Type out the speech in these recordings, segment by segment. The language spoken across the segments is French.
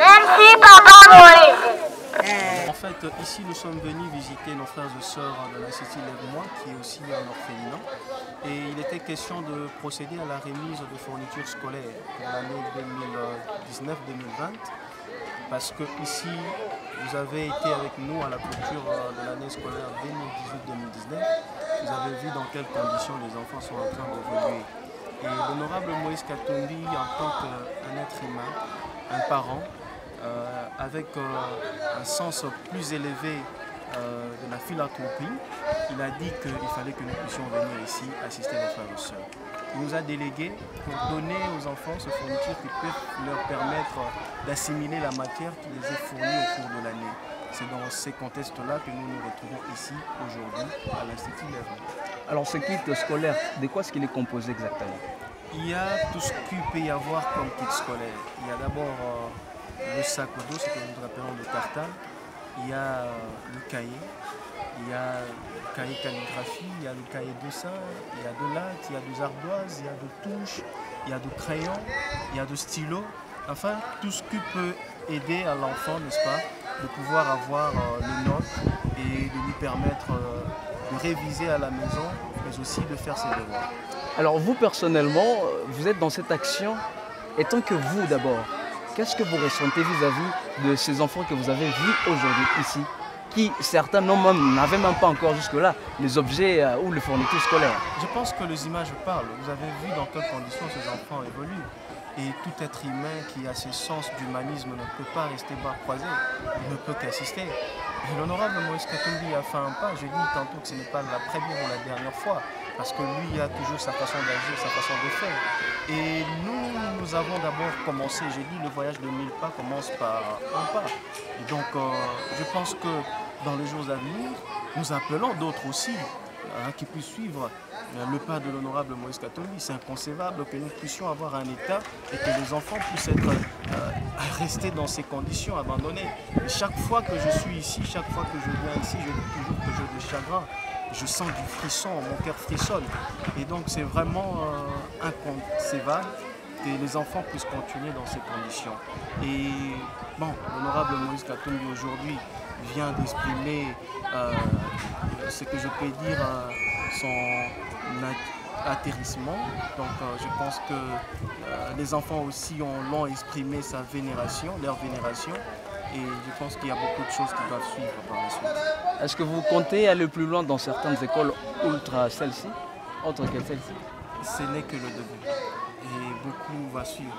Merci, papa Maurice. En fait, ici, nous sommes venus visiter nos frères et sœurs de l'Institut Lève-moi, qui est aussi un orphelinat. Et il était question de procéder à la remise de fournitures scolaires pour l'année 2019-2020. Parce que ici, vous avez été avec nous à la clôture de l'année scolaire 2018-2019. Vous avez vu dans quelles conditions les enfants sont en train d'évoluer. Et l'honorable Moïse Katumbi, en tant qu'un être humain, un parent, avec un sens plus élevé de la philanthropie, il a dit qu'il fallait que nous puissions venir ici assister nos frères et sœurs. Il nous a délégué pour donner aux enfants ces fournitures qui peuvent leur permettre d'assimiler la matière qui les est fournie au cours de l'année. C'est dans ces contextes-là que nous nous retrouvons ici aujourd'hui à l'Institut Lève-moi. Alors ce kit scolaire, de quoi est-ce qu'il est composé exactement? Il y a tout ce qu'il peut y avoir comme kit scolaire. Il y a d'abord le sac à dos, ce que nous appelons le tartane. Il y a le cahier. Il y a le cahier calligraphie, il y a le cahier dessin, il y a de latte, il y a des ardoises, il y a de touches, il y a de crayons, il y a de stylos. Enfin, tout ce qui peut aider à l'enfant, n'est-ce pas, de pouvoir avoir les notes et de lui permettre de réviser à la maison, mais aussi de faire ses devoirs. Alors vous, personnellement, vous êtes dans cette action. Et tant que vous, d'abord, qu'est-ce que vous ressentez vis-à-vis de ces enfants que vous avez vus aujourd'hui ici, qui certains n'avaient même pas encore jusque-là les objets ou les fournitures scolaires? Je pense que les images parlent. Vous avez vu dans quelles conditions ces enfants évoluent. Et tout être humain qui a ce sens d'humanisme ne peut pas rester bras croisés, il ne peut qu'assister. Et l'honorable Moïse Katumbi a fait un pas, je dis tantôt que ce n'est pas la première ou la dernière fois, parce que lui il a toujours sa façon d'agir, sa façon de faire. Et nous avons d'abord commencé, j'ai dit le voyage de 1000 pas commence par un pas. Et donc je pense que dans les jours à venir, nous appelons d'autres aussi qui puissent suivre le pas de l'honorable Moïse Katumbi. C'est inconcevable que nous puissions avoir un État et que les enfants puissent être restés dans ces conditions abandonnées. Et chaque fois que je suis ici, chaque fois que je viens ici, je dis toujours que j'ai du chagrin. Je sens du frisson, mon cœur frissonne. Et donc c'est vraiment inconcevable que les enfants puissent continuer dans ces conditions. Et bon, l'honorable Moïse Katumbi aujourd'hui vient d'exprimer ce que je peux dire son atterrissement. Donc je pense que les enfants aussi l'ont exprimé leur vénération. Et je pense qu'il y a beaucoup de choses qui doivent suivre par la suite. Est-ce que vous comptez aller plus loin dans certaines écoles outre celle-ci, autre que celle-ci? Ce n'est que le début. Et beaucoup va suivre.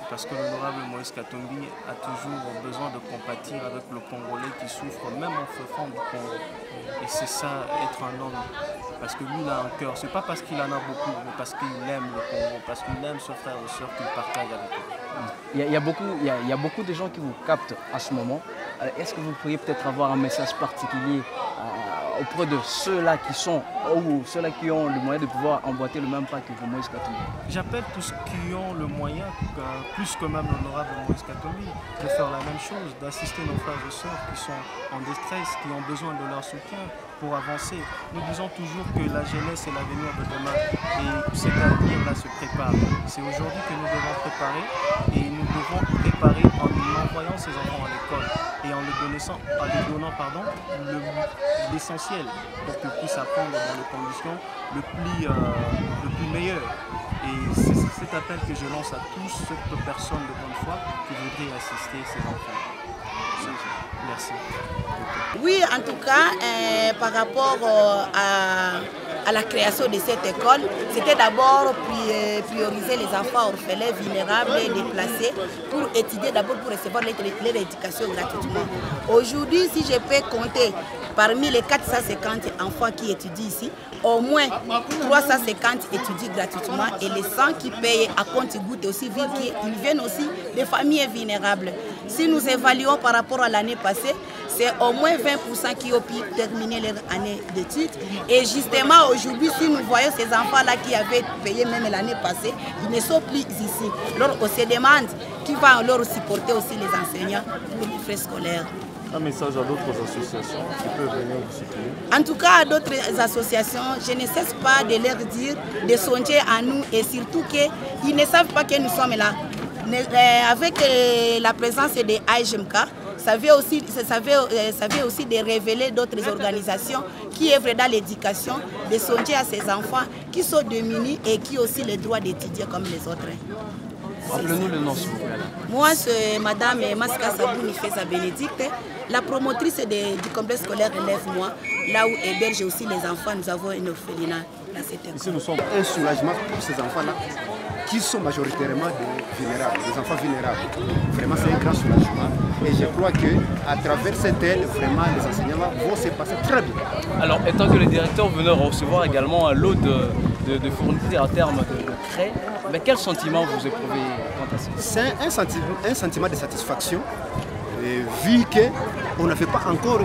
Parce que l'honorable Moïse Katumbi a toujours besoin de compatir avec le Congolais qui souffre, même en fond du Congo. Et c'est ça, être un homme. Parce que lui, il a un cœur. Ce n'est pas parce qu'il en a beaucoup, mais parce qu'il aime le Congo, parce qu'il aime ses frères et sœurs qu'il partage avec eux. Il y a beaucoup de gens qui vous captent à ce moment. Est-ce que vous pourriez peut-être avoir un message particulier auprès de ceux-là qui sont, ou ceux-là qui ont le moyen de pouvoir emboîter le même pas que Moïse Katumbi? J'appelle tous ceux qui ont le moyen, plus que même l'honorable Moïse Katumbi, de faire la même chose, d'assister nos frères et sœurs qui sont en détresse, qui ont besoin de leur soutien pour avancer. Nous disons toujours que la jeunesse est l'avenir de demain et cet avenir-là se prépare. C'est aujourd'hui que nous devons préparer et nous devons préparer en envoyant ces enfants à l'école et en leur donnant l'essentiel pour qu'ils puissent apprendre dans les conditions le plus meilleures. Et c'est cet appel que je lance à tous cette personnes de bonne foi qui voudraient assister ces enfants. Merci. Oui, en tout cas, par rapport à la création de cette école, c'était d'abord prioriser les enfants orphelins, vulnérables et déplacés pour étudier, d'abord pour recevoir leur éducation gratuitement. Aujourd'hui, si je peux compter parmi les 450 enfants qui étudient ici, au moins 350 étudient gratuitement et les 100 qui payent à compte-gouttes aussi, ils viennent aussi des familles vulnérables. Si nous évaluons par rapport à l'année passée, c'est au moins 20% qui ont pu terminer leur année d'études. Et justement, aujourd'hui, si nous voyons ces enfants-là qui avaient payé même l'année passée, ils ne sont plus ici. Alors, on se demande qui va leur supporter aussi les enseignants pour les frais scolaires. Un message à d'autres associations qui peuvent venir vous soutenir? En tout cas, à d'autres associations, je ne cesse pas de leur dire de songer à nous et surtout qu'ils ne savent pas que nous sommes là. Avec la présence des AGMK, ça vient aussi de révéler d'autres organisations qui œuvrent dans l'éducation, de songer à ces enfants qui sont démunis et qui ont aussi le droit d'étudier comme les autres. Rappelez-nous le nom, s'il vous plaît. Moi, c'est Madame Maska Sabouni Feza Bénédicte, la promotrice du complexe scolaire Relève-moi, là où héberge aussi les enfants. Nous avons une orphelinat dans cette école. Ici, nous sommes un soulagement pour ces enfants-là qui sont majoritairement des vulnérables, des enfants vulnérables. Vraiment, c'est un grand soulagement. Et je crois qu'à travers cette aide, vraiment, les enseignements vont se passer très bien. Alors, étant que le directeur venait recevoir également un lot de fournitures à terme de craie, mais quel sentiment vous éprouvez quant à ça? C'est un sentiment de satisfaction, vu qu'on n'avait pas encore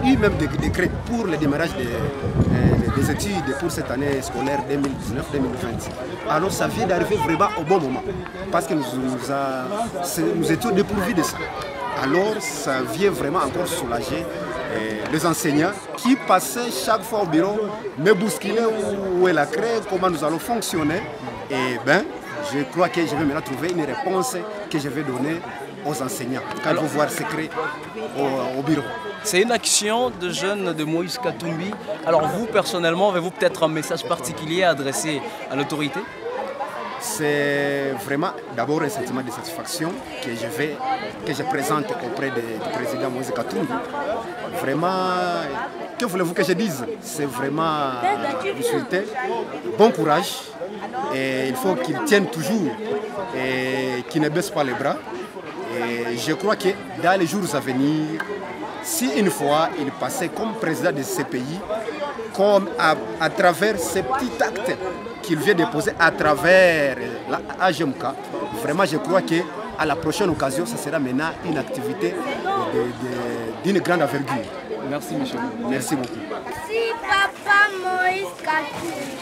eu même de décret pour le démarrage des études pour cette année scolaire 2019-2020. Alors ça vient d'arriver vraiment au bon moment, parce que nous étions dépourvus de ça. Alors ça vient vraiment encore soulager les enseignants qui passaient chaque fois au bureau, me bousculaient où est la craie, comment nous allons fonctionner. Et bien, je crois que je vais maintenant trouver une réponse que je vais donner aux enseignants quand ils vont voir ce craie au bureau. C'est une action de jeunes de Moïse Katumbi. Alors vous, personnellement, avez-vous peut-être un message particulier à adresser à l'autorité? C'est vraiment d'abord un sentiment de satisfaction que je présente auprès du président Moïse Katumbi. Vraiment, que voulez-vous que je dise? C'est vraiment vous souhaiter bon courage. Et il faut qu'il tienne toujours et qu'il ne baisse pas les bras. Et je crois que dans les jours à venir, si une fois il passait comme président de ce pays, comme à travers ces petits actes qu'il vient déposer à travers la AGMK, vraiment je crois qu'à la prochaine occasion, ça sera maintenant une activité d'une grande envergure. Merci, monsieur. Merci beaucoup. Merci, Papa Moïse Katumbi.